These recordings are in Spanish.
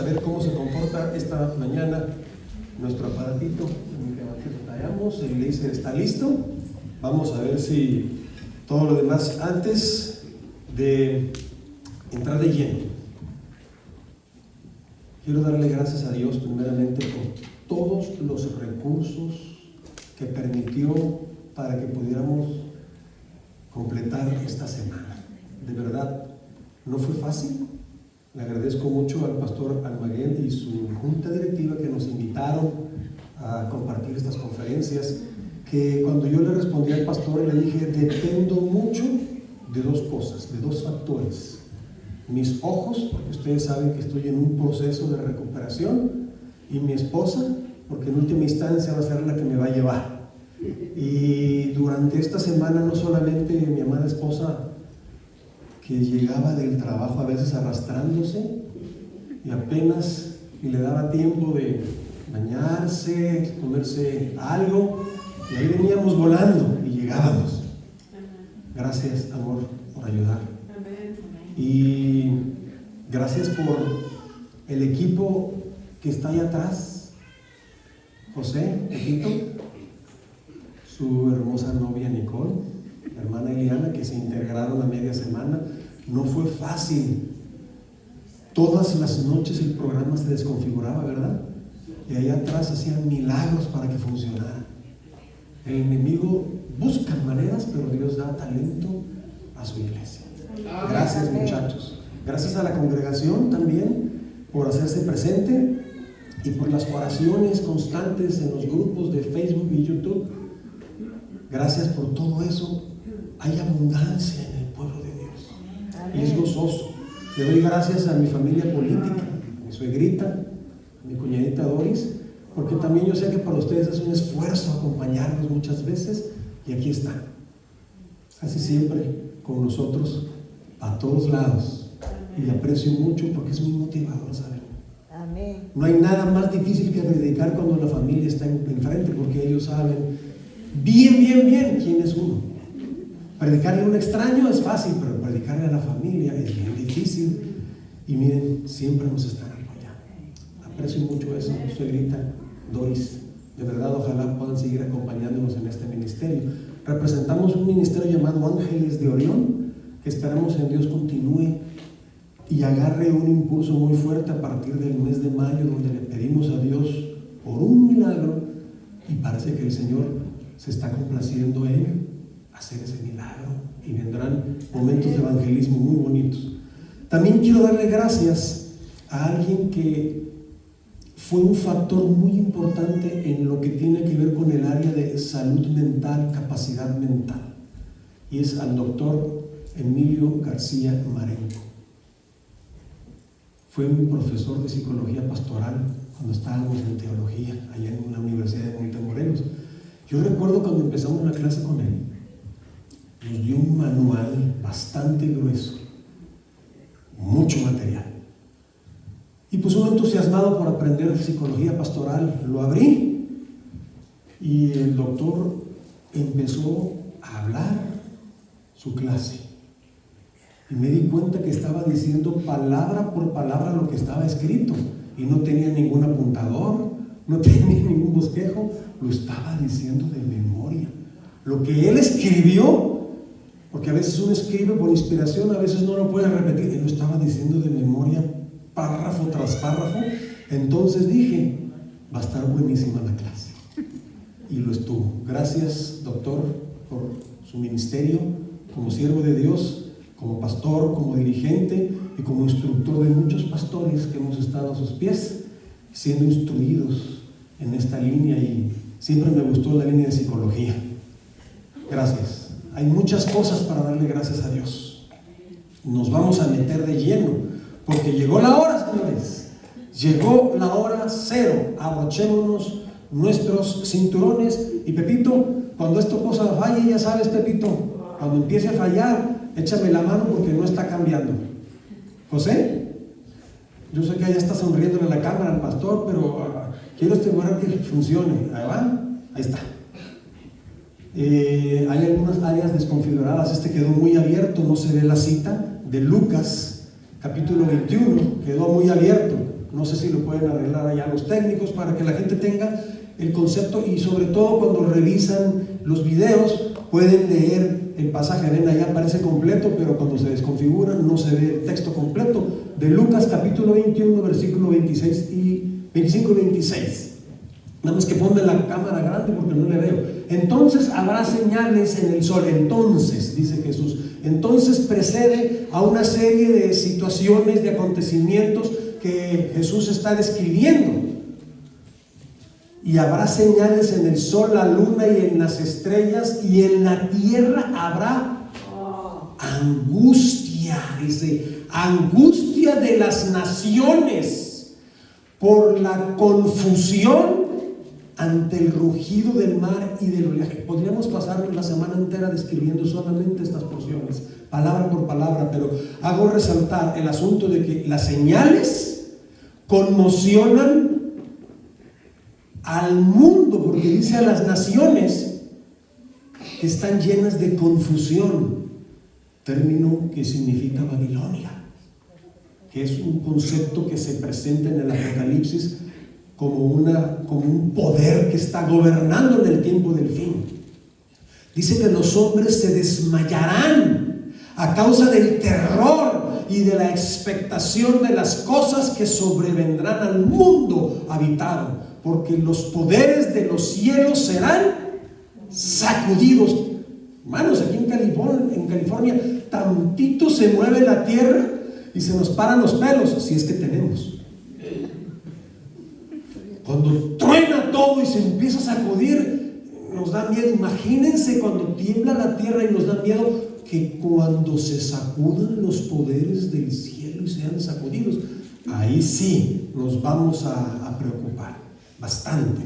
A ver cómo se comporta esta mañana nuestro aparatito en el que batallamos. El laser está listo. Vamos a ver si todo lo demás antes de entrar de lleno. Quiero darle gracias a Dios primeramente por todos los recursos que permitió para que pudiéramos completar esta semana. De verdad, no fue fácil. Le agradezco mucho al pastor Almaguel y su junta directiva que nos invitaron a compartir estas conferencias, que cuando yo le respondí al pastor le dije, dependo mucho de dos cosas, de dos factores. Mis ojos, porque ustedes saben que estoy en un proceso de recuperación, y mi esposa, porque en última instancia va a ser la que me va a llevar. Y durante esta semana no solamente mi amada esposa, que llegaba del trabajo a veces arrastrándose y apenas le daba tiempo de bañarse, comerse algo, y ahí veníamos volando y llegábamos. Gracias, amor, por ayudar. Y gracias por el equipo que está ahí atrás. José, Pepito, su hermosa novia Nicole, la hermana Eliana, que se integraron a media semana. No fue fácil. Todas las noches el programa se desconfiguraba, ¿verdad? Y allá atrás hacían milagros para que funcionara. El enemigo busca maneras, pero Dios da talento a su iglesia. Gracias, muchachos. Gracias a la congregación también por hacerse presente y por las oraciones constantes en los grupos de Facebook y YouTube. Gracias por todo eso. Hay abundancia en el pueblo de Dios y es gozoso. Le doy gracias a mi familia política, a mi suegrita, a mi cuñadita Doris, porque también yo sé que para ustedes es un esfuerzo acompañarnos muchas veces, y aquí están, casi siempre con nosotros a todos lados, y le aprecio mucho porque es muy motivador, ¿saben? Amén. No hay nada más difícil que predicar cuando la familia está enfrente, porque ellos saben bien quién es uno. Predicarle a un extraño es fácil, pero predicarle a la familia es bien difícil. Y miren, siempre nos están apoyando. Aprecio mucho eso, suegrita Doris. De verdad, ojalá puedan seguir acompañándonos en este ministerio. Representamos un ministerio llamado Ángeles de Orión, que esperamos en Dios continúe y agarre un impulso muy fuerte a partir del mes de mayo, donde le pedimos a Dios por un milagro, y parece que el Señor se está complaciendo en hacer ese milagro, y vendrán momentos de evangelismo muy bonitos. También quiero darle gracias a alguien que fue un factor muy importante en lo que tiene que ver con el área de salud mental, capacidad mental, y es al doctor Emilio García Marenco. Fue mi profesor de psicología pastoral cuando estábamos en teología allá en la Universidad de Montemorelos. Yo recuerdo cuando empezamos la clase con él, nos dio un manual bastante grueso, mucho material. Y pues uno entusiasmado por aprender psicología pastoral, lo abrí y el doctor empezó a hablar su clase. Y me di cuenta que estaba diciendo palabra por palabra lo que estaba escrito, y no tenía ningún apuntador, no tenía ningún bosquejo, lo estaba diciendo de memoria. Lo que él escribió, porque a veces uno escribe por inspiración, a veces no lo puede repetir, él lo estaba diciendo de memoria, párrafo tras párrafo. Entonces dije, va a estar buenísima la clase, y lo estuvo. Gracias, doctor, por su ministerio como siervo de Dios, como pastor, como dirigente y como instructor de muchos pastores que hemos estado a sus pies siendo instruidos en esta línea, y siempre me gustó la línea de psicología. Gracias. Hay muchas cosas para darle gracias a Dios. Nos vamos a meter de lleno porque llegó la hora, señores. Llegó la hora cero. Abrochémonos nuestros cinturones. Y Pepito, cuando esta cosa falle, ya sabes, Pepito, cuando empiece a fallar, échame la mano porque no está cambiando. José, yo sé que allá está sonriéndole a la cámara al pastor, pero quiero asegurar que funcione. Ahí va, ahí está. Hay algunas áreas desconfiguradas. Este quedó muy abierto, no se ve la cita de Lucas capítulo 21, quedó muy abierto. No sé si lo pueden arreglar allá los técnicos para que la gente tenga el concepto, y sobre todo cuando revisan los videos pueden leer el pasaje. Ven, allá aparece completo, pero cuando se desconfigura no se ve el texto completo de Lucas capítulo 21, versículo 25 y 26. Nada más que ponme la cámara grande porque no le veo. Entonces habrá señales en el sol. Entonces, dice Jesús, entonces precede a una serie de situaciones, de acontecimientos que Jesús está describiendo. Y habrá señales en el sol, la luna y en las estrellas, y en la tierra habrá angustia, dice, angustia de las naciones por la confusión ante el rugido del mar y del oleaje. Podríamos pasar la semana entera describiendo solamente estas porciones, palabra por palabra, pero hago resaltar el asunto de que las señales conmocionan al mundo, porque dice a las naciones que están llenas de confusión, término que significa Babilonia, que es un concepto que se presenta en el Apocalipsis como un poder que está gobernando en el tiempo del fin. Dice que los hombres se desmayarán a causa del terror y de la expectación de las cosas que sobrevendrán al mundo habitado, porque los poderes de los cielos serán sacudidos. Hermanos, aquí en California, tantito se mueve la tierra y se nos paran los pelos, si es que tenemos. Cuando truena todo y se empieza a sacudir, nos da miedo. Imagínense cuando tiembla la tierra y nos da miedo, que cuando se sacudan los poderes del cielo y sean sacudidos, ahí sí nos vamos a preocupar bastante.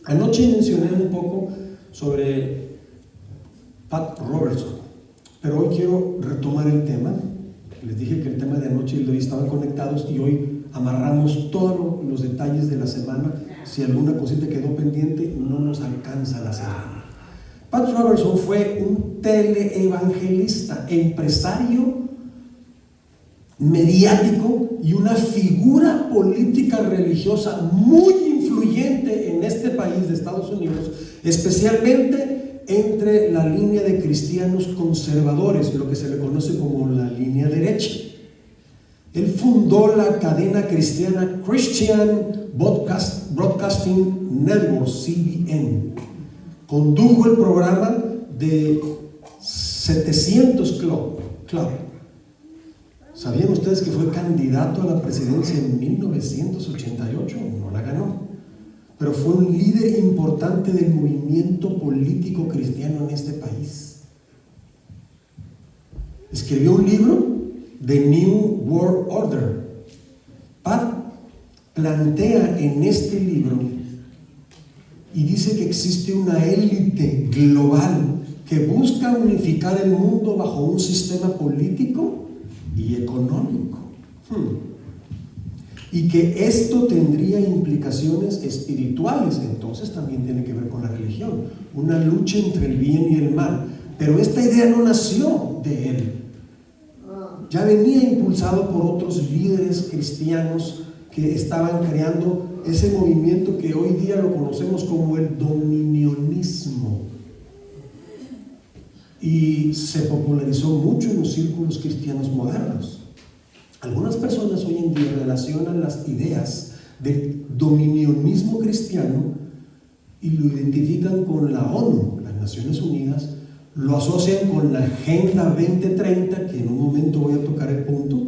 Anoche mencioné un poco sobre Pat Robertson, pero hoy quiero retomar el tema. Les dije que el tema de anoche y el de hoy estaban conectados, y hoy amarramos todos los detalles de la semana. Si alguna cosita quedó pendiente, no nos alcanza la semana. Pat Robertson fue un teleevangelista, empresario, mediático y una figura política religiosa muy influyente en este país de Estados Unidos, especialmente entre la línea de cristianos conservadores, lo que se le conoce como la línea derecha. Él fundó la cadena cristiana Christian Broadcasting Network, CBN. Condujo el programa de 700 Club. ¿Sabían ustedes que fue candidato a la presidencia en 1988? No la ganó, pero fue un líder importante del movimiento político cristiano en este país. Escribió un libro, The New World Order. Pat plantea en este libro y dice que existe una élite global que busca unificar el mundo bajo un sistema político y económico, y que esto tendría implicaciones espirituales. Entonces también tiene que ver con la religión, una lucha entre el bien y el mal. Pero esta idea no nació de él, ya venía impulsado por otros líderes cristianos que estaban creando ese movimiento que hoy día lo conocemos como el dominionismo, y se popularizó mucho en los círculos cristianos modernos. Algunas personas hoy en día relacionan las ideas del dominionismo cristiano y lo identifican con la ONU, las Naciones Unidas, lo asocian con la Agenda 2030, que en un momento voy a tocar el punto,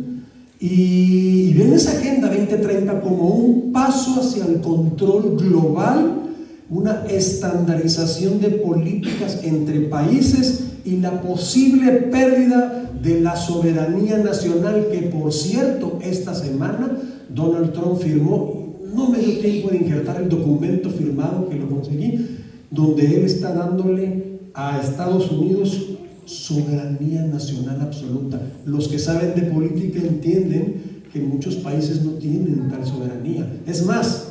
y ven esa Agenda 2030 como un paso hacia el control global, una estandarización de políticas entre países y la posible pérdida de la soberanía nacional, que por cierto esta semana Donald Trump firmó. No me dio tiempo de injertar el documento firmado, que lo conseguí, donde él está dándole a Estados Unidos soberanía nacional absoluta. Los que saben de política entienden que muchos países no tienen tal soberanía. Es más,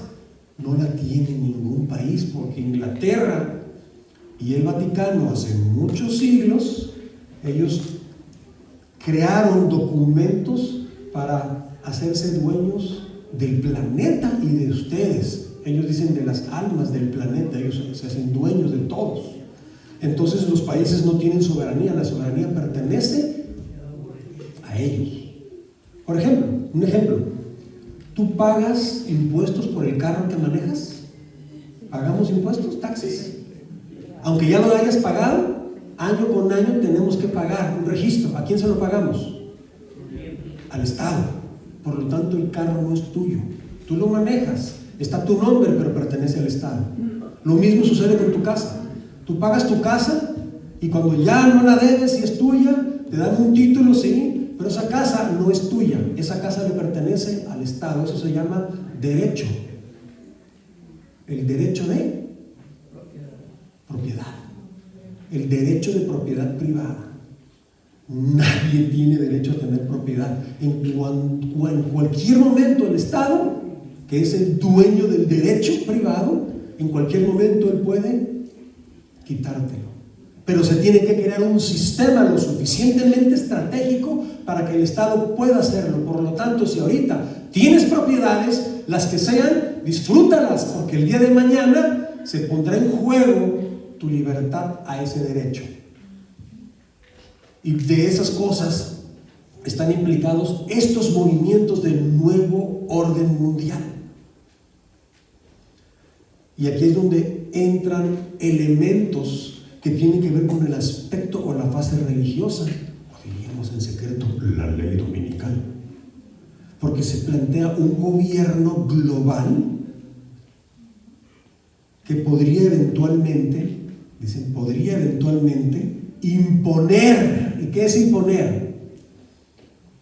no la tiene ningún país, porque Inglaterra y el Vaticano hace muchos siglos, ellos crearon documentos para hacerse dueños del planeta y de ustedes. Ellos dicen de las almas del planeta, ellos se hacen dueños de todos. Entonces los países no tienen soberanía, la soberanía pertenece a ellos. Por ejemplo, un ejemplo, ¿tú pagas impuestos por el carro que manejas? ¿Pagamos impuestos, taxes? Aunque ya lo hayas pagado, año con año tenemos que pagar un registro. ¿A quién se lo pagamos? Al Estado. Por lo tanto, el carro no es tuyo. Tú lo manejas, está tu nombre, pero pertenece al Estado. Lo mismo sucede con tu casa. Tú pagas tu casa y cuando ya no la debes y es tuya, te dan un título, sí, pero esa casa no es tuya. Esa casa le pertenece al Estado. Eso se llama derecho. El derecho de propiedad. El derecho de propiedad privada. Nadie tiene derecho a tener propiedad. En cualquier momento el Estado, que es el dueño del derecho privado, en cualquier momento él puede quitártelo. Pero se tiene que crear un sistema lo suficientemente estratégico para que el Estado pueda hacerlo. Por lo tanto, si ahorita tienes propiedades, las que sean, disfrútalas, porque el día de mañana se pondrá en juego tu libertad a ese derecho. Y de esas cosas están implicados estos movimientos del nuevo orden mundial. Y aquí es donde entran elementos que tienen que ver con el aspecto o la fase religiosa, o diríamos en secreto, la ley dominical. Porque se plantea un gobierno global que podría eventualmente, dicen, podría eventualmente imponer. ¿Y qué es imponer?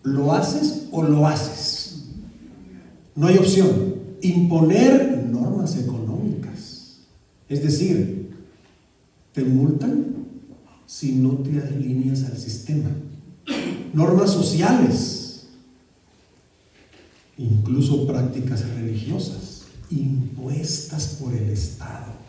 ¿Lo haces o lo haces? No hay opción. Imponer normas económicas. Es decir, te multan si no te alineas al sistema. Normas sociales, incluso prácticas religiosas, impuestas por el Estado.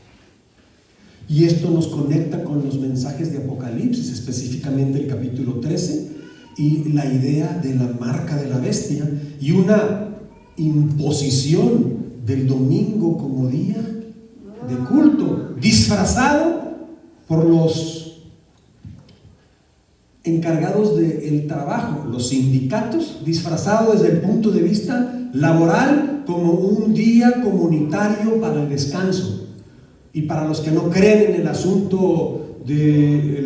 Y esto nos conecta con los mensajes de Apocalipsis, específicamente el capítulo 13, y la idea de la marca de la bestia, y una imposición del domingo como día de culto, disfrazado por los encargados del trabajo, los sindicatos, disfrazado desde el punto de vista laboral como un día comunitario para el descanso. Y para los que no creen en el asunto el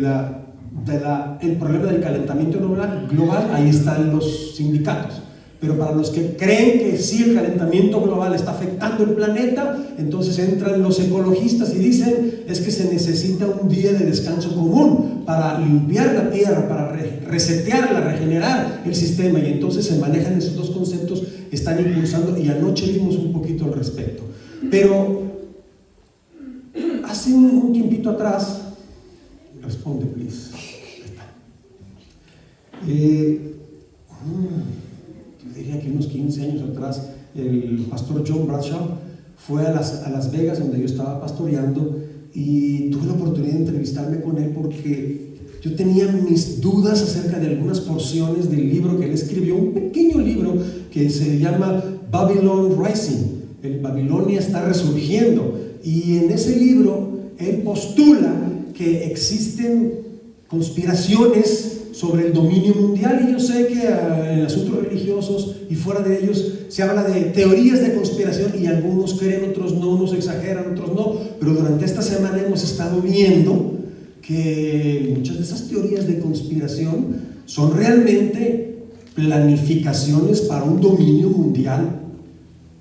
problema del calentamiento global, ahí están los sindicatos. Pero para los que creen que sí, el calentamiento global está afectando el planeta, entonces entran los ecologistas y dicen, es que se necesita un día de descanso común para limpiar la tierra, para resetearla, regenerar el sistema. Y entonces se manejan esos dos conceptos, están impulsando, y anoche vimos un poquito al respecto. Pero hace un tiempito atrás, responde, please. Yo diría que unos 15 años atrás, el pastor John Bradshaw fue a Las Vegas, donde yo estaba pastoreando, y tuve la oportunidad de entrevistarme con él porque yo tenía mis dudas acerca de algunas porciones del libro que él escribió, un pequeño libro que se llama Babylon Rising, el Babilonia está resurgiendo. Y en ese libro él postula que existen conspiraciones sobre el dominio mundial, y yo sé que en asuntos religiosos y fuera de ellos se habla de teorías de conspiración, y algunos creen, otros no, unos exageran, otros no, pero durante esta semana hemos estado viendo que muchas de esas teorías de conspiración son realmente planificaciones para un dominio mundial,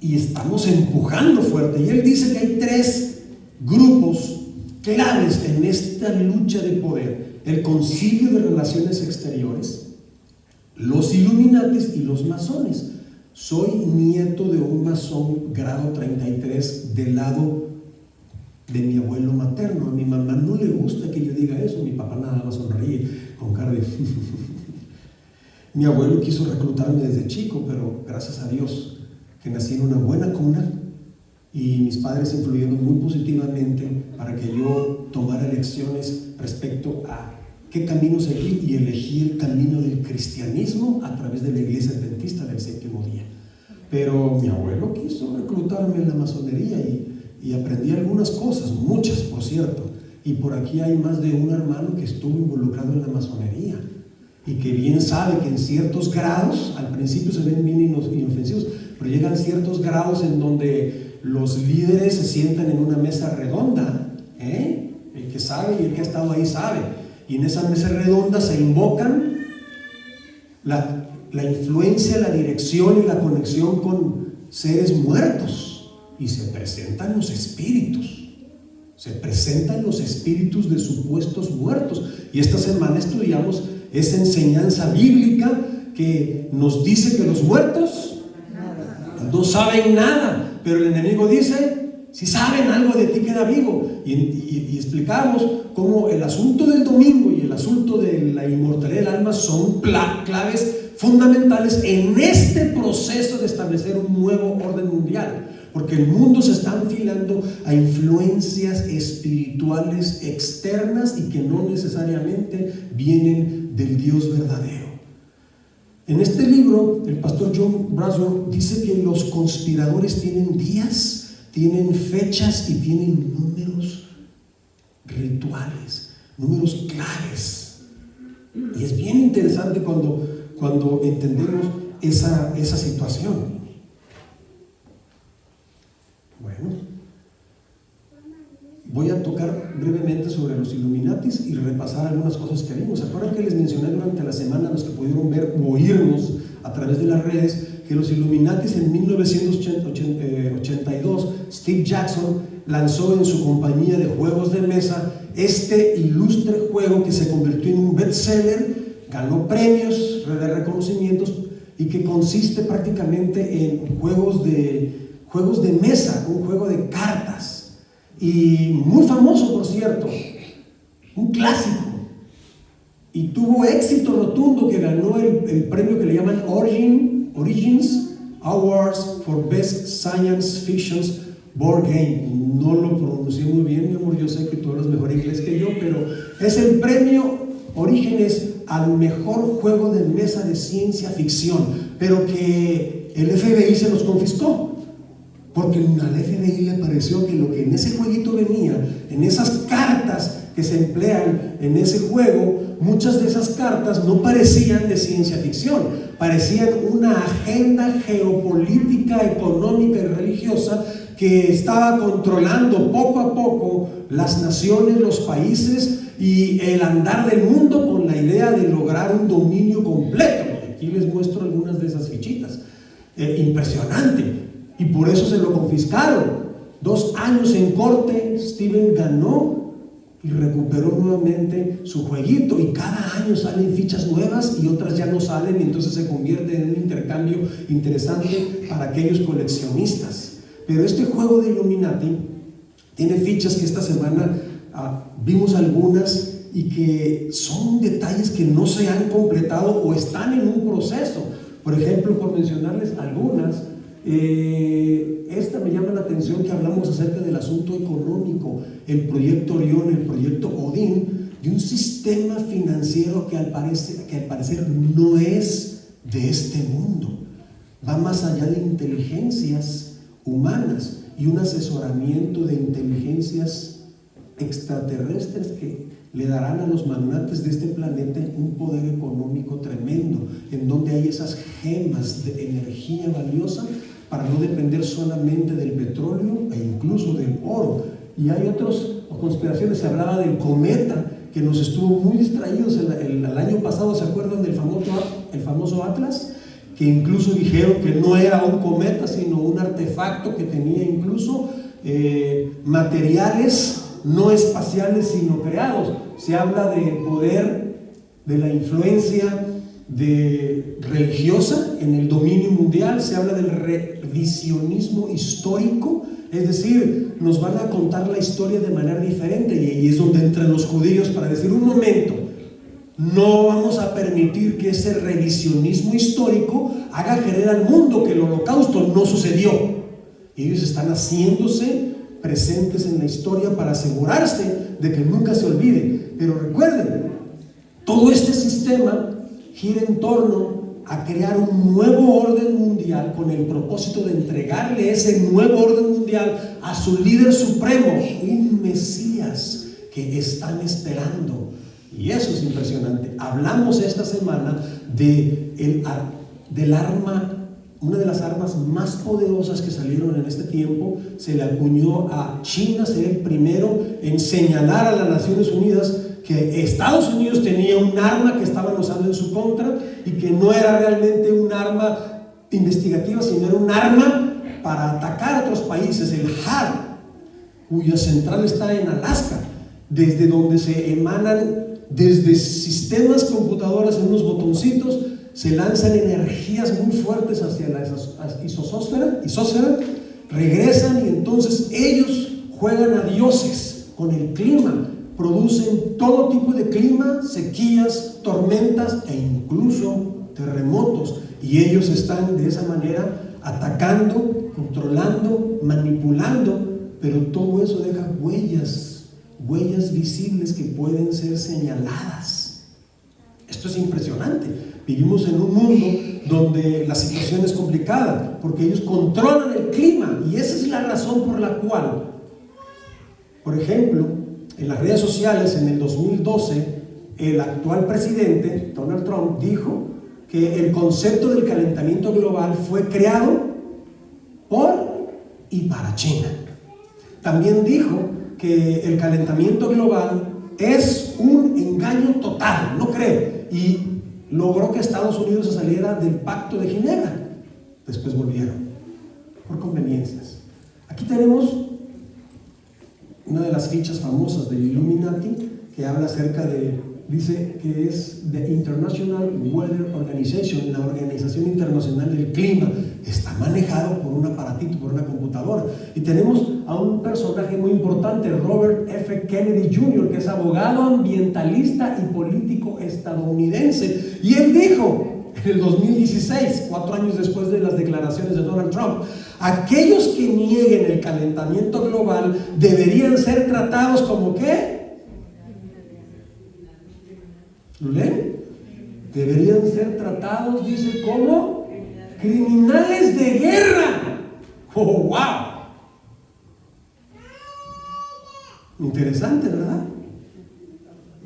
y estamos empujando fuerte. Y él dice que hay 3 grupos claves en esta lucha de poder: el Concilio de Relaciones Exteriores, los Illuminatis y los masones. Soy nieto de un masón grado 33 del lado de mi abuelo materno. A mi mamá no le gusta que yo diga eso, mi papá nada más sonríe con cara de mi abuelo quiso reclutarme desde chico, pero gracias a Dios que nací en una buena cuna, y mis padres influyeron muy positivamente para que yo tomara elecciones respecto a qué camino seguir, y elegí el camino del cristianismo a través de la Iglesia Adventista del Séptimo Día. pero mi abuelo quiso reclutarme en la masonería y aprendí algunas cosas, muchas por cierto, y por aquí hay más de un hermano que estuvo involucrado en la masonería y que bien sabe que en ciertos grados, al principio se ven bien inofensivos, pero llegan ciertos grados en donde los líderes se sientan en una mesa redonda, el que sabe y el que ha estado ahí sabe, y en esa mesa redonda se invocan la influencia, la dirección y la conexión con seres muertos, y se presentan los espíritus. Se presentan los espíritus de supuestos muertos. Y esta semana estudiamos esa enseñanza bíblica que nos dice que los muertos no saben nada, pero el enemigo dice: si saben algo de ti, queda vivo. Y explicamos cómo el asunto del domingo y el asunto de la inmortalidad del alma son claves fundamentales en este proceso de establecer un nuevo orden mundial. Porque el mundo se está enfilando a influencias espirituales externas y que no necesariamente vienen del Dios verdadero. En este libro, el pastor John Bradshaw dice que los conspiradores tienen días, tienen fechas y tienen números rituales, números claves. Y es bien interesante cuando entendemos esa situación. Bueno, voy a tocar brevemente sobre los Illuminatis y repasar algunas cosas que vimos. ¿Se acuerdan que les mencioné durante la semana, los que pudieron ver o oírnos a través de las redes, que los Illuminatis en 1982, Steve Jackson lanzó en su compañía de juegos de mesa este ilustre juego que se convirtió en un bestseller, ganó premios de reconocimientos y que consiste prácticamente en juegos de mesa, un juego de cartas, y muy famoso, por cierto, un clásico, y tuvo éxito rotundo, que ganó el premio que le llaman Origins Awards for Best Science Fiction Board Game. No lo pronuncié muy bien, mi amor, yo sé que tú hablas mejor inglés que yo, pero es el premio Orígenes al mejor juego de mesa de ciencia ficción, pero que el FBI se los confiscó. Porque al FBI le pareció que lo que en ese jueguito venía, en esas cartas que se emplean en ese juego, muchas de esas cartas no parecían de ciencia ficción, parecían una agenda geopolítica, económica y religiosa que estaba controlando poco a poco las naciones, los países y el andar del mundo, con la idea de lograr un dominio completo. Aquí les muestro algunas de esas fichitas. Impresionante. Y por eso se lo confiscaron. 2 años en corte, Steven ganó y recuperó nuevamente su jueguito, y cada año salen fichas nuevas y otras ya no salen, y entonces se convierte en un intercambio interesante para aquellos coleccionistas. Pero este juego de Illuminati tiene fichas que esta semana vimos algunas, y que son detalles que no se han completado o están en un proceso. Por ejemplo, por mencionarles algunas, esta me llama la atención, que hablamos acerca del asunto económico, el proyecto Orión, el proyecto Odín, de un sistema financiero que al parecer no es de este mundo, va más allá de inteligencias humanas y un asesoramiento de inteligencias extraterrestres que le darán a los magnates de este planeta un poder económico tremendo, en donde hay esas gemas de energía valiosa para no depender solamente del petróleo e incluso del oro. Y hay otras conspiraciones. Se hablaba del cometa, que nos estuvo muy distraídos el año pasado. ¿Se acuerdan del famoso Atlas? Que incluso dijeron que no era un cometa, sino un artefacto que tenía incluso materiales no espaciales sino creados. Se habla del poder, de la influencia religiosa en el dominio mundial. Se habla del revisionismo histórico, es decir, nos van a contar la historia de manera diferente, y es donde entran los judíos para decir: un momento, no vamos a permitir que ese revisionismo histórico haga creer al mundo que el holocausto no sucedió. Y ellos están haciéndose presentes en la historia para asegurarse de que nunca se olvide. Pero recuerden, todo este sistema gira en torno a crear un nuevo orden mundial con el propósito de entregarle ese nuevo orden mundial a su líder supremo, un Mesías que están esperando. Y eso es impresionante. Hablamos esta semana del arma, una de las armas más poderosas que salieron en este tiempo. Se le acuñó a China ser el primero en señalar a las Naciones Unidas que Estados Unidos tenía un arma que estaban usando en su contra y que no era realmente un arma investigativa, sino era un arma para atacar a otros países, el HARP, cuya central está en Alaska, desde donde se emanan, desde sistemas computadoras en unos botoncitos, se lanzan energías muy fuertes hacia la isósfera, regresan y entonces ellos juegan a dioses con el clima, producen todo tipo de clima, sequías, tormentas e incluso terremotos, y ellos están de esa manera atacando, controlando, manipulando, pero todo eso deja huellas visibles que pueden ser señaladas. Esto es impresionante. Vivimos en un mundo donde la situación es complicada porque ellos controlan el clima, y esa es la razón por la cual, por ejemplo, en las redes sociales en el 2012 el actual presidente Donald Trump dijo que el concepto del calentamiento global fue creado por y para China. También dijo que el calentamiento global es un engaño total, no cree, y logró que Estados Unidos se saliera del Pacto de Ginebra. Después volvieron por conveniencias. Aquí tenemos una de las fichas famosas del Illuminati que habla acerca de, dice que es The International Weather Organization, la Organización Internacional del Clima. Está manejado por un aparatito, por una computadora. Y tenemos a un personaje muy importante, Robert F. Kennedy Jr., que es abogado ambientalista y político estadounidense. Y él dijo en el 2016, 4 años después de las declaraciones de Donald Trump, aquellos que nieguen el calentamiento global deberían ser tratados como ¿qué? ¿Lo leen? Deberían ser tratados, dice, como criminales de guerra. ¡Oh, wow! Interesante, ¿verdad?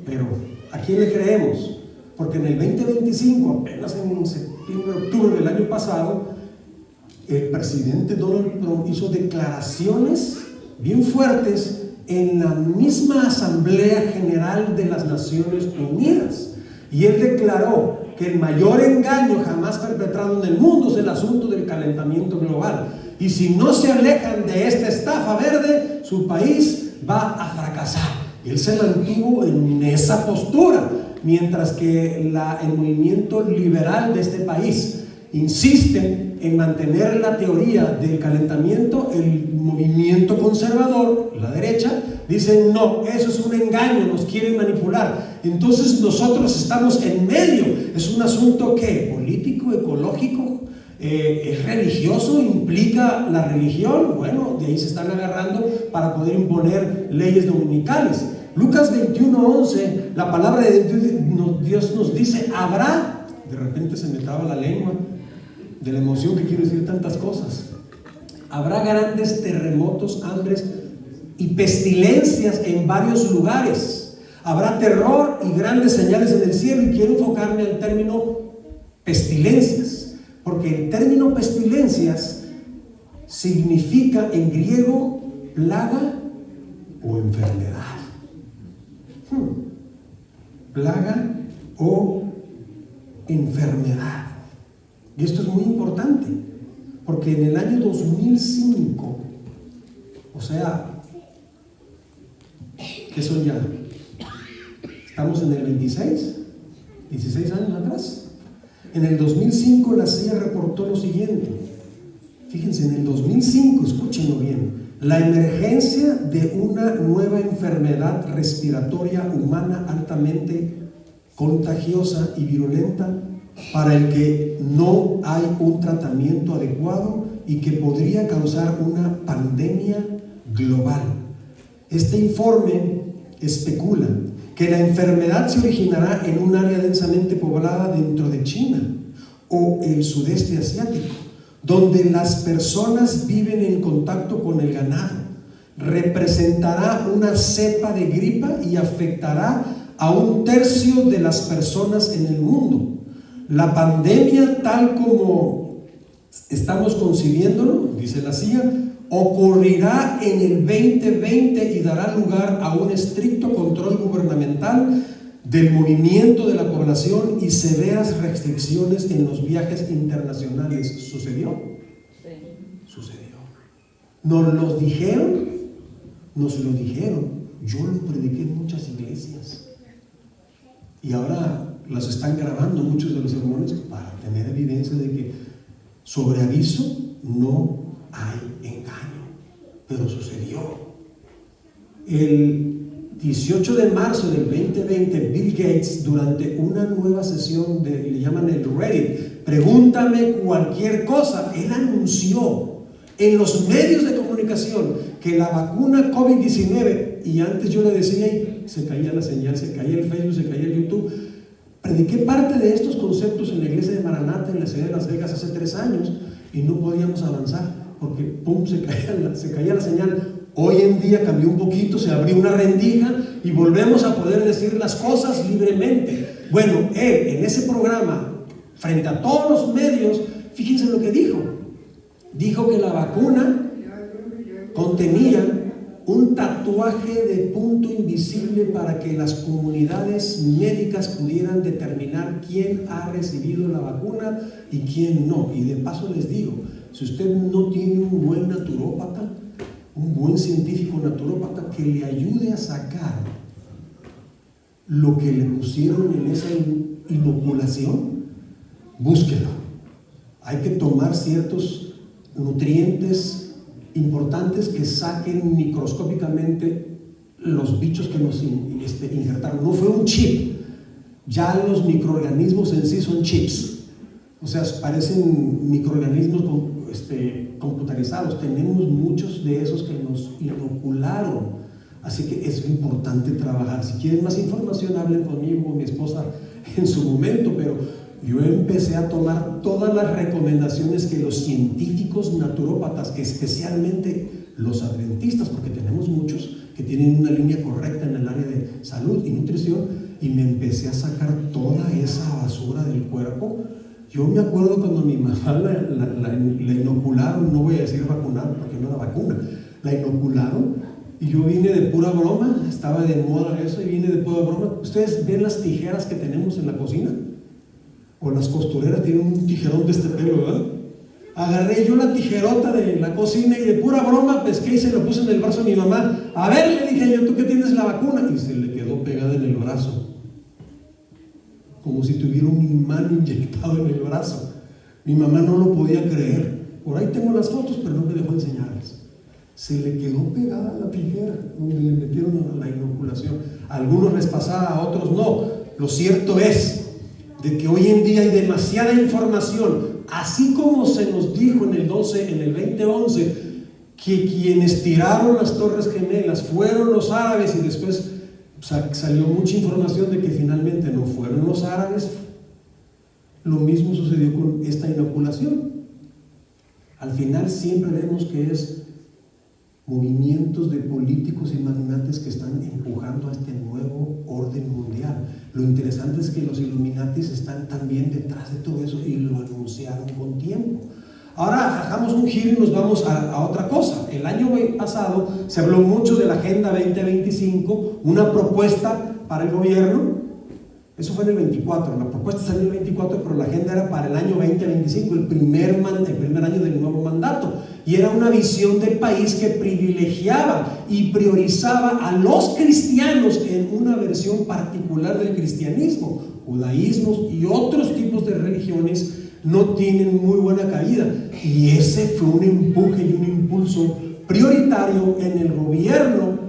Pero ¿a quién le creemos? Porque en el 2025, apenas en septiembre, octubre del año pasado, el presidente Donald Trump hizo declaraciones bien fuertes en la misma Asamblea General de las Naciones Unidas. Y él declaró que el mayor engaño jamás perpetrado en el mundo es el asunto del calentamiento global. Y si no se alejan de esta estafa verde, su país va a fracasar. Él se mantuvo en esa postura, mientras que el movimiento liberal de este país insiste en mantener la teoría del calentamiento. El movimiento conservador, la derecha, dicen no, eso es un engaño, nos quieren manipular. Entonces nosotros estamos en medio. Es un asunto que político, ecológico, es religioso, implica la religión. Bueno, de ahí se están agarrando para poder imponer leyes dominicales. Lucas 21:11, la palabra de Dios nos dice, habrá, de repente se me traba la lengua de la emoción que quiero decir tantas cosas, habrá grandes terremotos, hambres y pestilencias en varios lugares, habrá terror y grandes señales en el cielo. Y quiero enfocarme al término pestilencias, porque el término pestilencias significa en griego plaga o enfermedad. Plaga o enfermedad. Y esto es muy importante, porque en el año 2005, o sea, ¿qué son ya? Estamos en el 16 años atrás. En el 2005 la CIA reportó lo siguiente. Fíjense, en el 2005, escúchenlo bien, la emergencia de una nueva enfermedad respiratoria humana altamente contagiosa y virulenta para el que no hay un tratamiento adecuado y que podría causar una pandemia global. Este informe especula que la enfermedad se originará en un área densamente poblada dentro de China, o el sudeste asiático, donde las personas viven en contacto con el ganado. Representará una cepa de gripa y afectará a 1/3 de las personas en el mundo. La pandemia, tal como estamos concibiéndolo, dice la CIA, ocurrirá en el 2020 y dará lugar a un estricto control gubernamental del movimiento de la población y severas restricciones en los viajes internacionales. ¿Sucedió? Sí. Sucedió. Nos lo dijeron. Yo lo prediqué en muchas iglesias. Y ahora las están grabando muchos de los sermones para tener evidencia de que sobre aviso no hay engaño. Pero sucedió. El 18 de marzo del 2020, Bill Gates, durante una nueva sesión le llaman el Reddit, pregúntame cualquier cosa, él anunció en los medios de comunicación que la vacuna COVID-19, y antes yo le decía y se caía la señal, se caía el Facebook, se caía el YouTube. Prediqué parte de estos conceptos en la iglesia de Maranata en la ciudad de Las Vegas hace 3 años y no podíamos avanzar porque pum, se caía la señal. Hoy en día cambió un poquito, se abrió una rendija y volvemos a poder decir las cosas libremente. Bueno, él en ese programa, frente a todos los medios, fíjense lo que dijo. Dijo que la vacuna contenía un tatuaje de punto invisible para que las comunidades médicas pudieran determinar quién ha recibido la vacuna y quién no. Y de paso les digo, si usted no tiene un buen naturópata, un buen científico naturópata que le ayude a sacar lo que le pusieron en esa inoculación, búsquelo. Hay que tomar ciertos nutrientes importantes que saquen microscópicamente los bichos que nos injertaron. No fue un chip, ya los microorganismos en sí son chips, o sea, parecen microorganismos computarizados. Tenemos muchos de esos que nos inocularon, así que es importante trabajar. Si quieren más información, hablen conmigo, con mi esposa en su momento, pero yo empecé a tomar todas las recomendaciones que los científicos naturópatas, especialmente los adventistas, porque tenemos muchos que tienen una línea correcta en el área de salud y nutrición, y me empecé a sacar toda esa basura del cuerpo. Yo me acuerdo cuando mi mamá la inocularon, no voy a decir vacunaron porque no era vacuna, la inocularon y yo vine de pura broma, estaba de moda eso y vine de pura broma. ¿Ustedes ven las tijeras que tenemos en la cocina? O las costureras tienen un tijerón de este pelo, ¿verdad? Agarré yo la tijerota de la cocina y de pura broma pesqué y se lo puse en el brazo a mi mamá. A ver, le dije yo, ¿tú qué tienes la vacuna? Y se le quedó pegada en el brazo, como si tuviera un imán inyectado en el brazo. Mi mamá no lo podía creer. Por ahí tengo las fotos, pero no me dejó enseñarlas. Se le quedó pegada la tijera donde le metieron la inoculación. A algunos les pasaba, a otros no. Lo cierto es de que hoy en día hay demasiada información, así como se nos dijo en el 2011, que quienes tiraron las Torres Gemelas fueron los árabes, y después salió mucha información de que finalmente no fueron los árabes. Lo mismo sucedió con esta inoculación. Al final siempre vemos que es movimientos de políticos y magnates que están empujando a este nuevo orden mundial. Lo interesante es que los Illuminatis están también detrás de todo eso y lo anunciaron con tiempo. Ahora hagamos un giro y nos vamos a otra cosa. El año pasado se habló mucho de la Agenda 2025, una propuesta para el gobierno. Eso fue en el 24, la propuesta salió en el 24, pero la agenda era para el año 2025, el primer año del nuevo mandato. Y era una visión del país que privilegiaba y priorizaba a los cristianos en una versión particular del cristianismo. Judaísmos y otros tipos de religiones no tienen muy buena cabida. Y ese fue un empuje y un impulso prioritario en el gobierno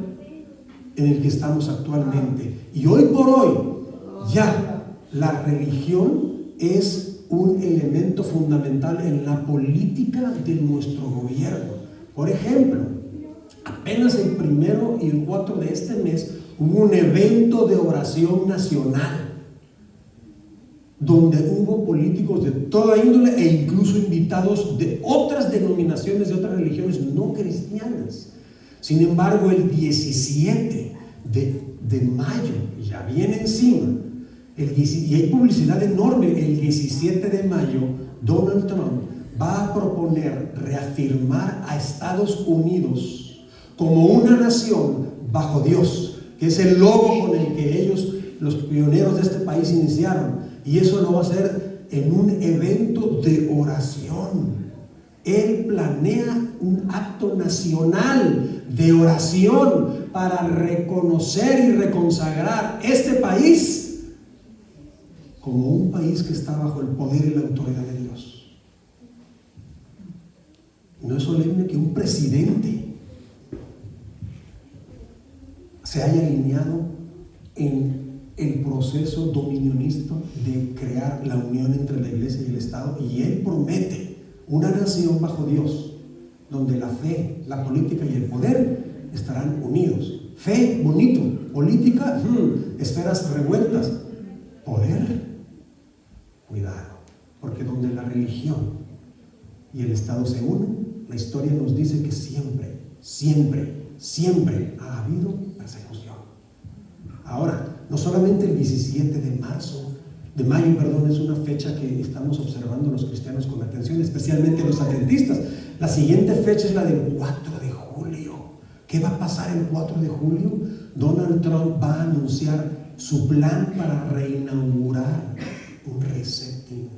en el que estamos actualmente. Y hoy por hoy, ya la religión es un elemento fundamental en la política de nuestro gobierno. Por ejemplo, apenas el 1 y el 4 de este mes hubo un evento de oración nacional. donde hubo políticos de toda índole e incluso invitados de otras denominaciones, de otras religiones no cristianas. Sin embargo, el 17 de mayo, ya viene encima, y hay publicidad enorme, el 17 de mayo, Donald Trump va a proponer reafirmar a Estados Unidos como una nación bajo Dios, que es el logo con el que ellos, los pioneros de este país, iniciaron. Y eso lo va a hacer en un evento de oración. Él planea un acto nacional de oración para reconocer y reconsagrar este país como un país que está bajo el poder y la autoridad de Dios. No es solemne que un presidente se haya alineado en el proceso dominionista de crear la unión entre la iglesia y el Estado, y él promete una nación bajo Dios, donde la fe, la política y el poder estarán unidos. Fe, bonito; política, esferas revueltas; poder, cuidado, porque donde la religión y el Estado se unen, la historia nos dice que siempre ha habido persecución. Ahora, no solamente el 17 de mayo, es una fecha que estamos observando los cristianos con atención, especialmente los adventistas. La siguiente fecha es la del 4 de julio. ¿Qué va a pasar el 4 de julio? Donald Trump va a anunciar su plan para reinaugurar un resetting,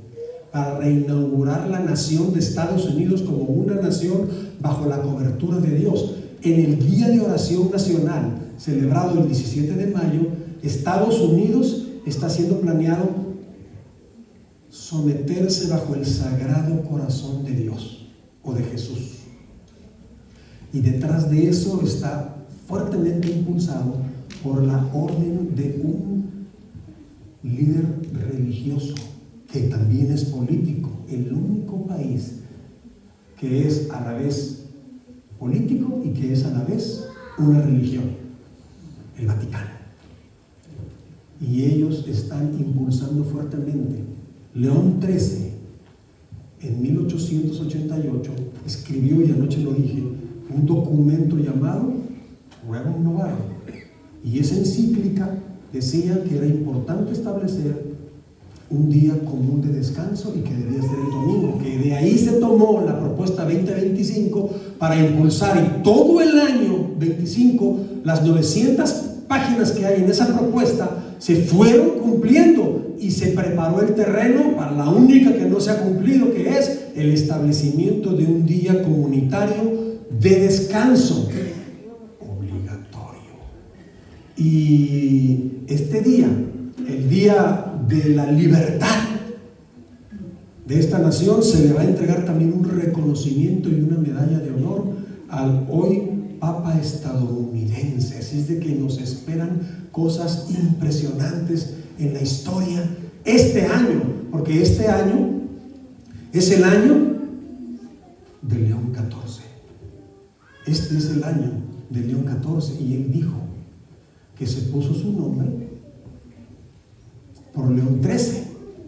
para reinaugurar la nación de Estados Unidos como una nación bajo la cobertura de Dios. En el Día de Oración Nacional, celebrado el 17 de mayo, Estados Unidos está siendo planeado someterse bajo el Sagrado Corazón de Dios o de Jesús. Y detrás de eso está fuertemente impulsado por la orden de un líder religioso que también es político. El único país que es a la vez político y que es a la vez una religión, el Vaticano. Y ellos están impulsando fuertemente. León XIII, en 1888, escribió, y anoche lo dije, un documento llamado Rerum Novae. Y esa encíclica decía que era importante establecer un día común de descanso y que debía ser el domingo, que de ahí se tomó la propuesta 2025 para impulsar, y todo el año 25, las 900 páginas que hay en esa propuesta se fueron cumpliendo, y se preparó el terreno para la única que no se ha cumplido, que es el establecimiento de un día comunitario de descanso obligatorio. Y este día, el día de la libertad de esta nación, se le va a entregar también un reconocimiento y una medalla de honor al hoy Papa estadounidense. Así es de que nos esperan cosas impresionantes en la historia este año, porque este año es el año de León XIV. Este es el año de León XIV, y él dijo que se puso su nombre por León XIII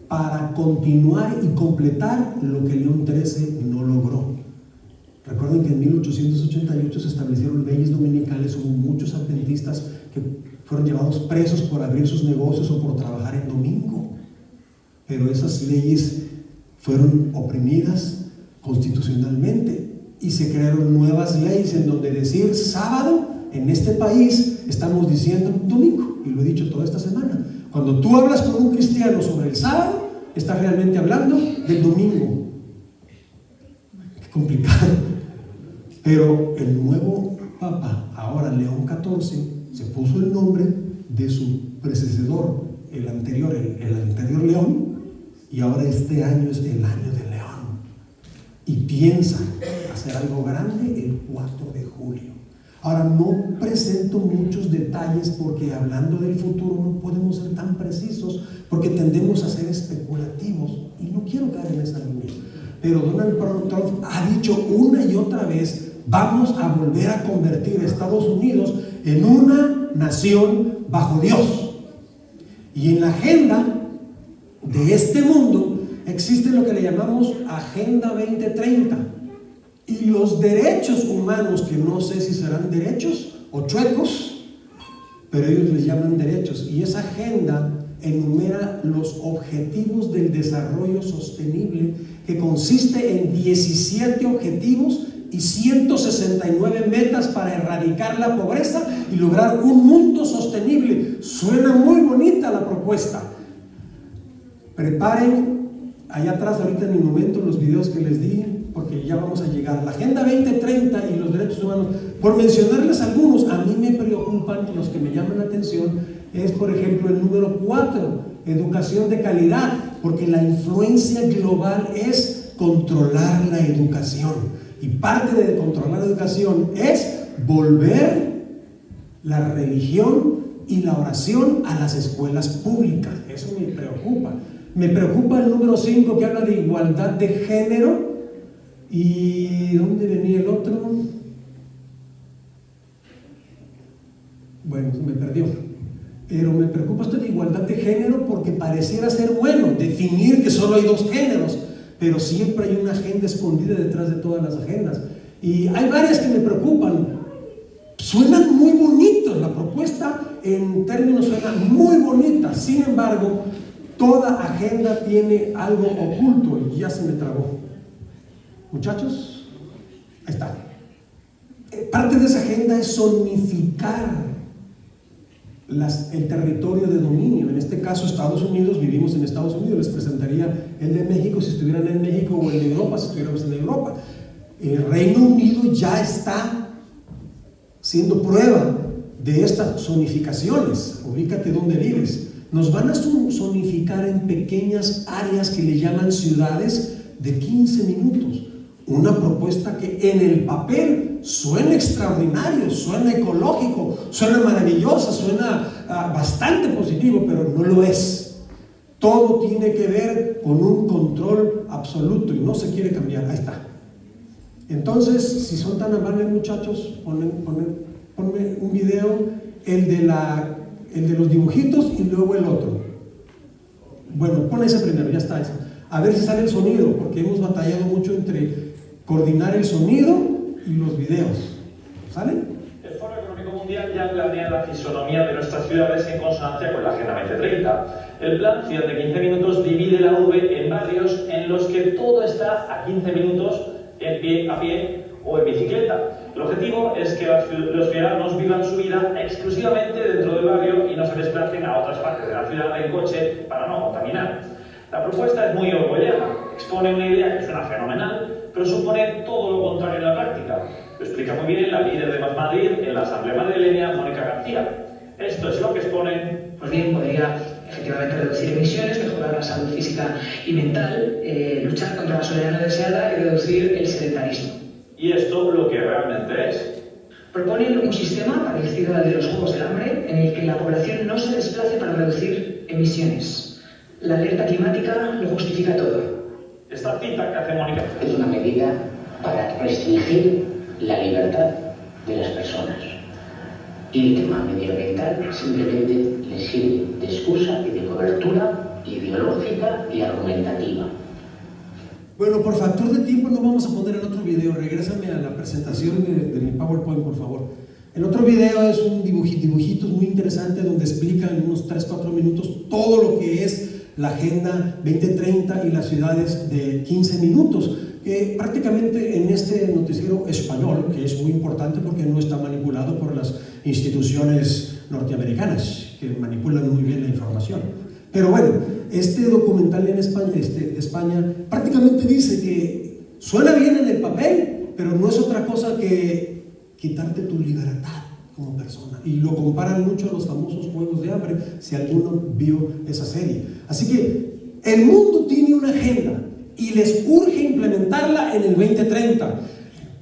para continuar y completar lo que León XIII no logró. Recuerden que en 1888 se establecieron leyes dominicales. Hubo muchos adventistas que fueron llevados presos por abrir sus negocios o por trabajar en domingo, pero esas leyes fueron oprimidas constitucionalmente y se crearon nuevas leyes en donde decir sábado en este país estamos diciendo domingo, y lo he dicho toda esta semana. Cuando tú hablas con un cristiano sobre el sábado, estás realmente hablando del domingo. Qué complicado. Pero el nuevo Papa, ahora León XIV, se puso el nombre de su predecesor, el anterior León, y ahora este año es el año de León. Y piensa hacer algo grande el 4 de julio. Ahora, no presento muchos detalles porque hablando del futuro no podemos ser tan precisos, porque tendemos a ser especulativos, y no quiero caer en esa línea. Pero Donald Trump ha dicho una y otra vez: vamos a volver a convertir a Estados Unidos en una nación bajo Dios. Y en la agenda de este mundo, existe lo que le llamamos Agenda 2030. Y los derechos humanos, que no sé si serán derechos o chuecos, pero ellos les llaman derechos. Y esa agenda enumera los objetivos del desarrollo sostenible, que consiste en 17 objetivos y 169 metas para erradicar la pobreza y lograr un mundo sostenible. Suena muy bonita la propuesta. Preparen allá atrás, ahorita en mi momento, los videos que les di, porque ya vamos a llegar. La Agenda 2030 y los derechos humanos, por mencionarles algunos, a mí me preocupan, los que me llaman la atención, es por ejemplo el número 4, educación de calidad, porque la influencia global es controlar la educación. Y parte de controlar la educación es volver la religión y la oración a las escuelas públicas. Eso me preocupa. Me preocupa el número 5, que habla de igualdad de género. ¿Y dónde venía el otro? Bueno, se me perdió. Pero me preocupa esto de igualdad de género, porque pareciera ser bueno definir que solo hay 2 géneros, pero siempre hay una agenda escondida detrás de todas las agendas. Y hay varias que me preocupan. Suenan muy bonitos, la propuesta en términos suena muy bonita. Sin embargo, toda agenda tiene algo oculto, y ya se me trabó. Muchachos, ahí está. Parte de esa agenda es zonificar el territorio de dominio. En este caso, Estados Unidos, vivimos en Estados Unidos, les presentaría el de México si estuvieran en México, o el de Europa si estuviéramos en Europa. El Reino Unido ya está siendo prueba de estas zonificaciones. Ubícate donde vives. Nos van a zonificar en pequeñas áreas que le llaman ciudades de 15 minutos. Una propuesta que en el papel suena extraordinario, suena ecológico, suena maravillosa, suena bastante positivo, pero no lo es. Todo tiene que ver con un control absoluto y no se quiere cambiar. Ahí está. Entonces, si son tan amables, muchachos, ponme un video, el de los dibujitos y luego el otro. Bueno, pon ese primero, ya está ese. A ver si sale el sonido, porque hemos batallado mucho entre coordinar el sonido y los videos. ¿Sale? El Foro Económico Mundial ya planea la fisonomía de nuestras ciudades en consonancia con la Agenda 2030. El plan Ciudad de 15 minutos divide la urbe en barrios en los que todo está a 15 minutos a pie o en bicicleta. El objetivo es que los ciudadanos vivan su vida exclusivamente dentro del barrio y no se desplacen a otras partes de la ciudad en coche para no contaminar. La propuesta es muy orwelliana, expone una idea que suena fenomenal, pero supone todo lo contrario en la práctica. Lo explica muy bien la líder de Más Madrid en la Asamblea Madrileña, Mónica García. Esto es lo que expone. Pues bien, podría efectivamente reducir emisiones, mejorar la salud física y mental, luchar contra la soledad no deseada y reducir el sedentarismo. Y esto lo que realmente es. Proponen un sistema parecido al de los Juegos del Hambre, en el que la población no se desplace para reducir emisiones. La alerta climática lo justifica todo. Esta cita que hace Mónica es una medida para restringir la libertad de las personas. Y el tema medioambiental simplemente les sirve de excusa y de cobertura ideológica y argumentativa. Bueno, por factor de tiempo no vamos a poner el otro video. Regrésame a la presentación de mi PowerPoint, por favor. El otro video es un dibujitos muy interesante donde explican en unos 3-4 minutos todo lo que es la Agenda 2030 y las ciudades de 15 minutos. Prácticamente en este noticiero español, que es muy importante porque no está manipulado por las instituciones norteamericanas, que manipulan muy bien la información. Pero bueno, este documental en España, de España, prácticamente dice que suena bien en el papel, pero no es otra cosa que quitarte tu libertad como persona. Y lo comparan mucho a los famosos Juegos de Hambre, si alguno vio esa serie. Así que el mundo tiene una agenda y les urge implementarla en el 2030.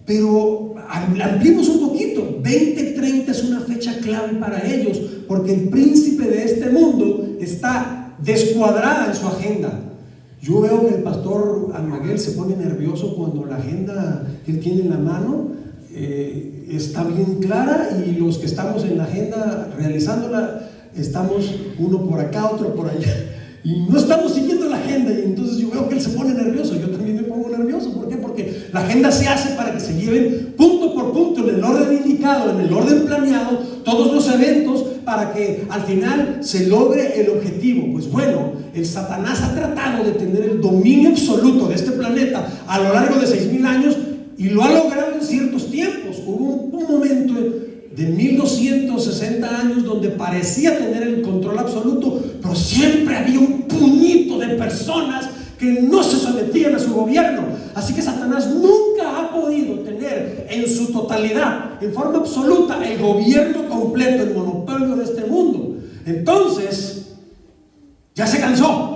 Pero ampliemos un poquito. 2030 es una fecha clave para ellos, porque el príncipe de este mundo está descuadrada en su agenda. Yo veo que el pastor Almaguel se pone nervioso cuando la agenda que él tiene en la mano está bien clara, y los que estamos en la agenda realizándola estamos uno por acá, otro por allá. Y no estamos siguiendo la agenda, y entonces yo veo que él se pone nervioso, yo también me pongo nervioso. ¿Por qué? Porque la agenda se hace para que se lleven punto por punto, en el orden indicado, en el orden planeado, todos los eventos, para que al final se logre el objetivo. Pues bueno, el Satanás ha tratado de tener el dominio absoluto de este planeta a lo largo de 6,000 años, y lo ha logrado en ciertos tiempos. Hubo un momento de 1260 años donde parecía tener el control absoluto, pero siempre había un puñito de personas que no se sometían a su gobierno. Así que Satanás nunca ha podido tener en su totalidad, en forma absoluta, el gobierno completo, el monopolio de este mundo. Entonces, ya se cansó.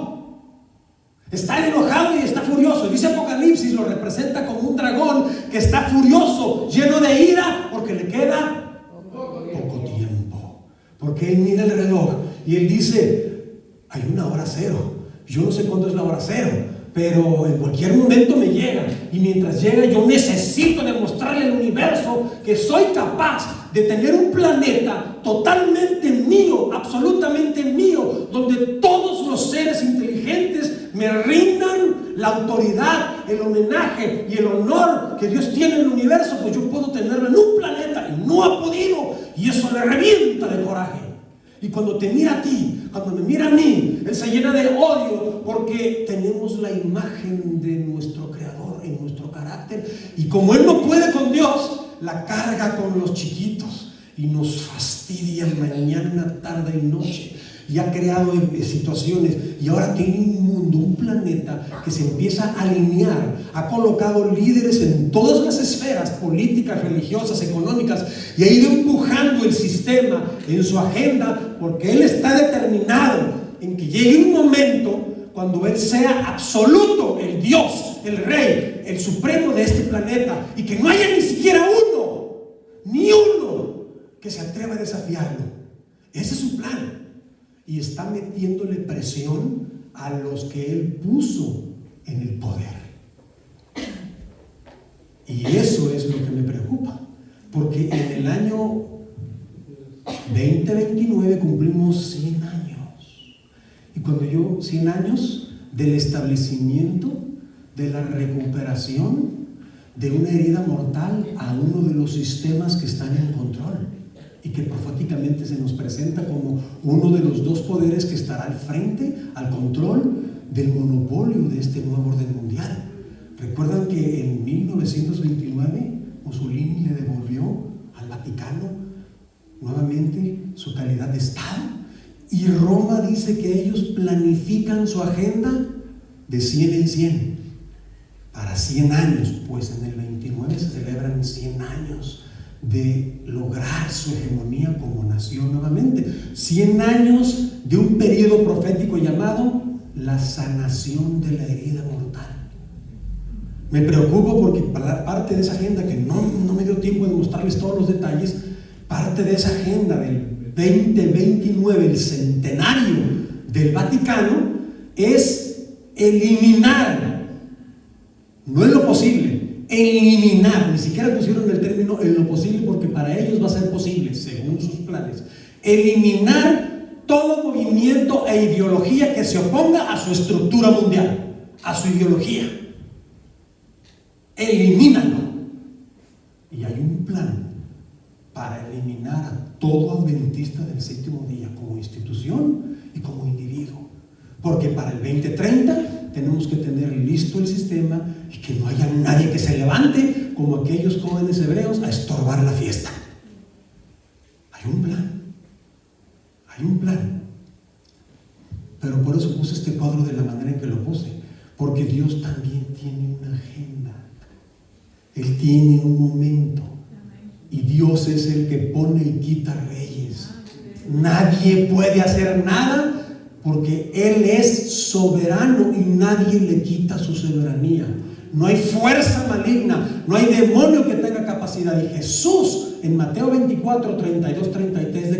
Está enojado y está furioso. Dice Apocalipsis, lo representa como un dragón que está furioso, lleno de ira, porque le queda poco tiempo. Porque él mira el reloj y él dice: hay una hora cero. Yo no sé cuándo es la hora cero, pero en cualquier momento me llega. Y mientras llega, yo necesito demostrarle al universo que soy capaz de tener un planeta totalmente mío, absolutamente mío, donde todos los seres inteligentes me rindan la autoridad, el homenaje y el honor que Dios tiene en el universo. Pues yo puedo tenerlo en un planeta, y no ha podido, y eso le revienta de coraje. Y cuando te mira a ti, cuando me mira a mí, él se llena de odio, porque tenemos la imagen de nuestro Creador en nuestro carácter, y como él no puede con Dios, la carga con los chiquitos y nos fastidia mañana, tarde y noche. Y ha creado situaciones, y ahora tiene un mundo, un planeta que se empieza a alinear. Ha colocado líderes en todas las esferas políticas, religiosas, económicas, y ha ido empujando el sistema en su agenda, porque él está determinado en que llegue un momento cuando él sea absoluto, el Dios, el Rey, el Supremo de este planeta, y que no haya ni siquiera ni uno que se atreva a desafiarlo. Ese es su plan. Y está metiéndole presión a los que él puso en el poder. Y eso es lo que me preocupa, porque en el año 2029 cumplimos 100 años. Y cuando 100 años del establecimiento, de la recuperación de una herida mortal a uno de los sistemas que están en control, y que proféticamente se nos presenta como uno de los dos poderes que estará al frente, al control del monopolio de este nuevo orden mundial. Recuerdan que en 1929 Mussolini le devolvió al Vaticano nuevamente su calidad de Estado, y Roma dice que ellos planifican su agenda de 100 en 100 para 100 años. Pues en el 29 se celebran 100 años de lograr su hegemonía como nación nuevamente. 100 años de un periodo profético llamado la sanación de la herida mortal. Me preocupo porque parte de esa agenda, que no me dio tiempo de mostrarles todos los detalles, parte de esa agenda del 2029, el centenario del Vaticano, es eliminar, no es lo posible, eliminar, ni siquiera pusieron el término en lo posible, porque para ellos va a ser posible, según sus planes, eliminar todo movimiento e ideología que se oponga a su estructura mundial, a su ideología. Elimínalo. Y hay un plan para eliminar a todo adventista del séptimo día como institución y como individuo, porque para el 2030 tenemos que tener listo el sistema y que no haya nadie que se levante como aquellos jóvenes hebreos a estorbar la fiesta. Hay un plan, pero por eso puse este cuadro de la manera en que lo puse, porque Dios también tiene una agenda. Él tiene un momento, y Dios es el que pone y quita reyes. Nadie puede hacer nada, porque Él es soberano y nadie le quita su soberanía. No hay fuerza maligna, no hay demonio que tenga capacidad. Y Jesús en Mateo 24, 32, 33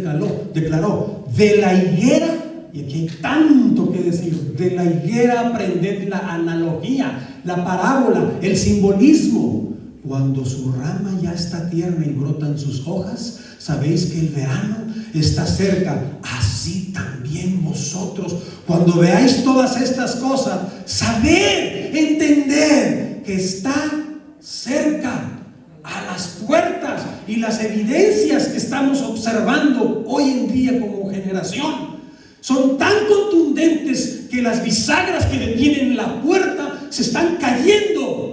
declaró: de la higuera, y aquí hay tanto que decir, de la higuera aprended la analogía, la parábola, el simbolismo. Cuando su rama ya está tierna y brotan sus hojas, sabéis que el verano está cerca. Así también vosotros, cuando veáis todas estas cosas, sabed, entender que está cerca, a las puertas, y las evidencias que estamos observando hoy en día como generación son tan contundentes que las bisagras que detienen la puerta se están cayendo.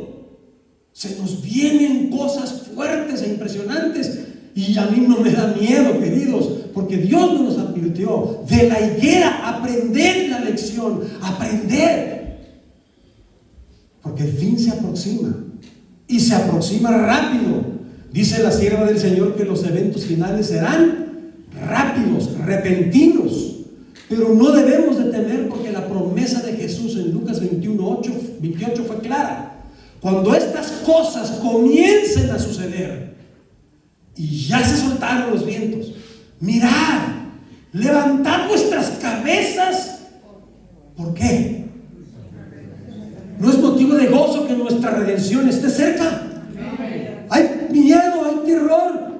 Se nos vienen cosas fuertes e impresionantes, y a mí no me da miedo, queridos, porque Dios nos advirtió de la higuera. Aprender la lección, aprender, porque el fin se aproxima, y se aproxima rápido. Dice la sierva del Señor que los eventos finales serán rápidos, repentinos, pero no debemos de temer, porque la promesa de Jesús en Lucas 28 fue clara. Cuando estas cosas comiencen a suceder y ya se soltaron los vientos, mirad, levantad vuestras cabezas. ¿Por qué? ¿No es motivo de gozo que nuestra redención esté cerca? Hay miedo, hay terror.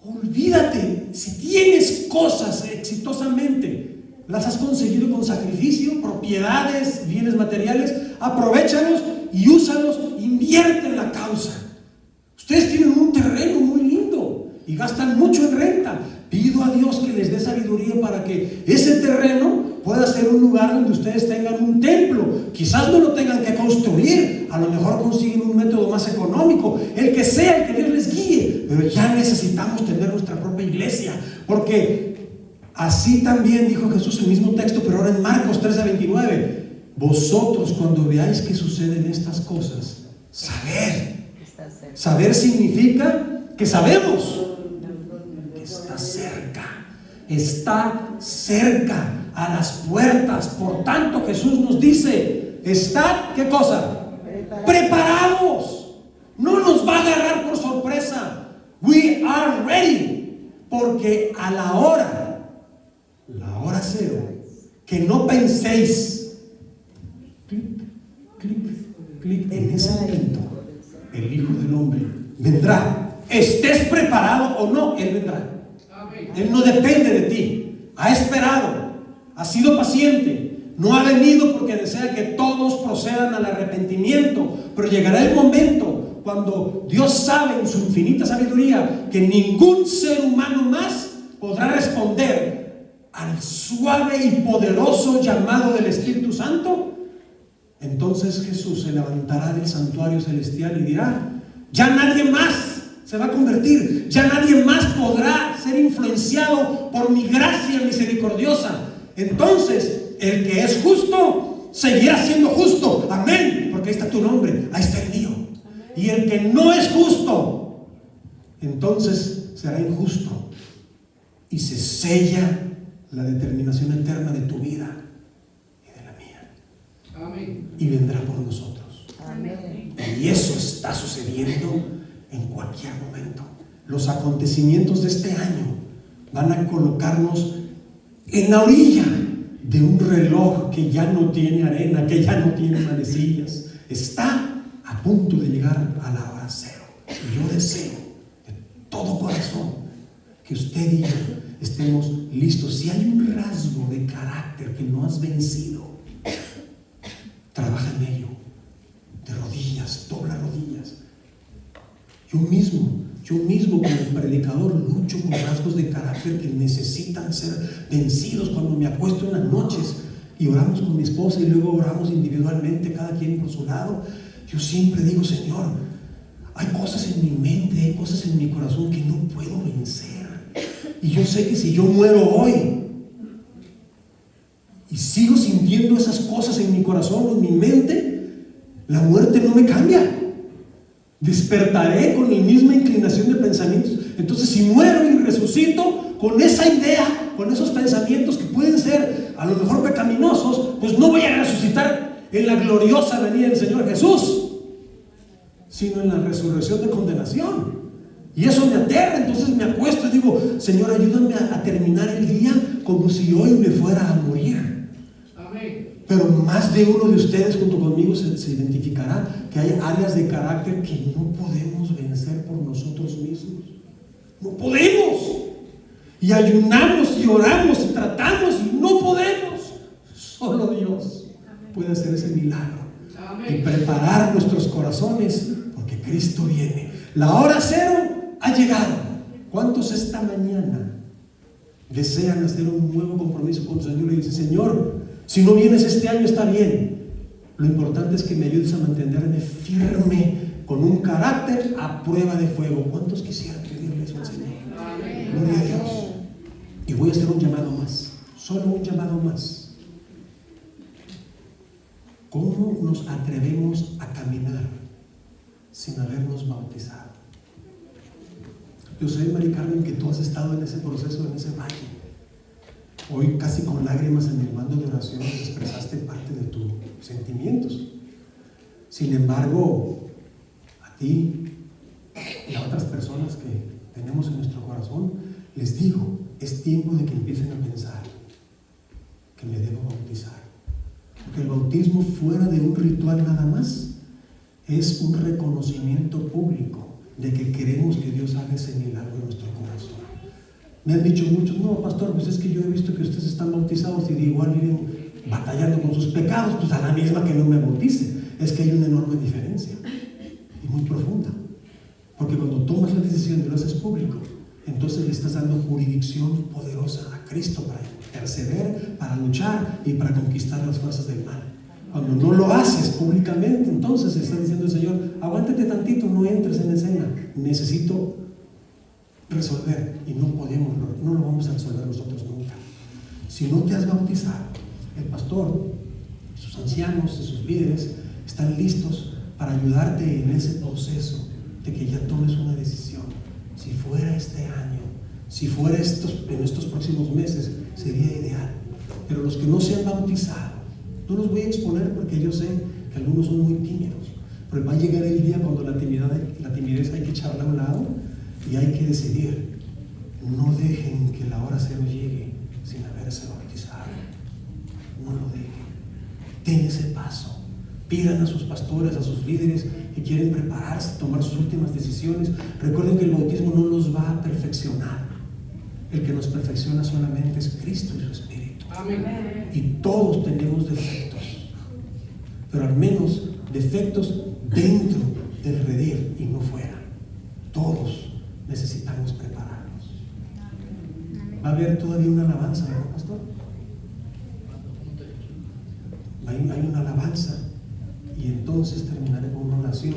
Olvídate. Si tienes cosas exitosamente, las has conseguido con sacrificio, propiedades, bienes materiales, aprovéchalos y úsalos, invierte en la causa. Ustedes tienen un terreno muy lindo y gastan mucho en renta. Pido a Dios que les dé sabiduría para que ese terreno pueda ser un lugar donde ustedes tengan un templo. Quizás no lo tengan que construir, a lo mejor consiguen un método más económico, el que sea, el que Dios les guíe, pero ya necesitamos tener nuestra propia iglesia, porque así también dijo Jesús en el mismo texto, pero ahora en Marcos 13:29, vosotros cuando veáis que suceden estas cosas, sabed. Saber significa que sabemos que está cerca, a las puertas. Por tanto, Jesús nos dice, estad, ¿qué cosa? Preparados. No nos va a agarrar por sorpresa. We are ready. Porque a la hora cero, que no penséis, clic, en ese momento, el Hijo del Hombre vendrá. Estés preparado o no, Él vendrá. Él no depende de ti. Ha esperado, ha sido paciente, no ha venido porque desea que todos procedan al arrepentimiento, pero llegará el momento cuando Dios sabe en su infinita sabiduría que ningún ser humano más podrá responder al suave y poderoso llamado del Espíritu Santo. Entonces Jesús se levantará del santuario celestial y dirá, ya nadie más se va a convertir, ya nadie más podrá ser influenciado por mi gracia misericordiosa. Entonces el que es justo seguirá siendo justo, amén, porque ahí está tu nombre, ahí está el mío. Y el que no es justo, entonces será injusto, y se sella la determinación eterna de tu vida y de la mía. Amén. Y vendrá por nosotros. Amén. Y eso está sucediendo en cualquier momento. Los acontecimientos de este año van a colocarnos en la orilla de un reloj que ya no tiene arena, que ya no tiene manecillas. Está a punto de llegar a la hora cero. Y yo deseo de todo corazón que usted y yo estemos listos. Si hay un rasgo de carácter que no has vencido, trabaja en ello. De rodillas, dobla rodillas. Yo mismo como predicador lucho con rasgos de carácter que necesitan ser vencidos. Cuando me acuesto en las noches y oramos con mi esposa y luego oramos individualmente, cada quien por su lado, yo siempre digo, Señor, hay cosas en mi mente, hay cosas en mi corazón que no puedo vencer, y yo sé que si yo muero hoy y sigo sintiendo esas cosas en mi corazón o en mi mente, la muerte no me cambia. Despertaré con la misma inclinación de pensamientos. Entonces, si muero y resucito con esa idea, con esos pensamientos que pueden ser a lo mejor pecaminosos, pues no voy a resucitar en la gloriosa venida del Señor Jesús, sino en la resurrección de condenación. Y eso me aterra. Entonces me acuesto y digo, Señor, ayúdame a terminar el día como si hoy me fuera a morir. Amén. Pero más de uno de ustedes junto conmigo se identificará que hay áreas de carácter que no podemos vencer por nosotros mismos. No podemos. Y ayunamos y oramos y tratamos y no podemos. Solo Dios puede hacer ese milagro y preparar nuestros corazones, porque Cristo viene. La hora cero ha llegado. ¿Cuántos esta mañana desean hacer un nuevo compromiso con el Señor y dicen: Señor, si no vienes este año está bien, lo importante es que me ayudes a mantenerme firme con un carácter a prueba de fuego? ¿Cuántos quisieran pedirle eso al Señor? Gloria a Dios. Y voy a hacer un llamado más, solo un llamado más. ¿Cómo nos atrevemos a caminar sin habernos bautizado? Yo sé, Mari Carmen, que tú has estado en ese proceso, en ese valle. Hoy, casi con lágrimas en el mando de oración, expresaste parte de tus sentimientos. Sin embargo, a ti y a otras personas que tenemos en nuestro corazón, les digo, es tiempo de que empiecen a pensar que me debo bautizar. Porque el bautismo, fuera de un ritual nada más, es un reconocimiento público de que queremos que Dios haga ese milagro en nuestro corazón. Me han dicho muchos: no, pastor, pues es que yo he visto que ustedes están bautizados y de igual viven batallando con sus pecados. Pues a la misma que no me bautice. Es que hay una enorme diferencia y muy profunda. Porque cuando tomas la decisión y lo haces público, entonces le estás dando jurisdicción poderosa a Cristo para interceder, para luchar y para conquistar las fuerzas del mal. Cuando no lo haces públicamente, entonces le estás diciendo al Señor: aguántate tantito, no entres en escena, necesito resolver. Y no podemos, no lo vamos a resolver nosotros nunca. Si no te has bautizado, el pastor, sus ancianos y sus líderes están listos para ayudarte en ese proceso de que ya tomes una decisión. Si fuera este año, si fuera en estos próximos meses, sería ideal. Pero los que no se han bautizado, no los voy a exponer porque yo sé que algunos son muy tímidos. Pero va a llegar el día cuando la timidez hay que echarla a un lado y hay que decidir. No dejen que la hora cero llegue sin haberse bautizado. No lo dejen. Den ese paso. Pidan a sus pastores, a sus líderes que quieren prepararse, tomar sus últimas decisiones. Recuerden que el bautismo no los va a perfeccionar. El que nos perfecciona solamente es Cristo y su Espíritu. Amén. Y todos tenemos defectos, pero al menos defectos dentro del redil y no fuera. Todos necesitamos prepararnos. Va a haber todavía una alabanza, ¿verdad, pastor? Hay una alabanza y entonces terminaré con una oración.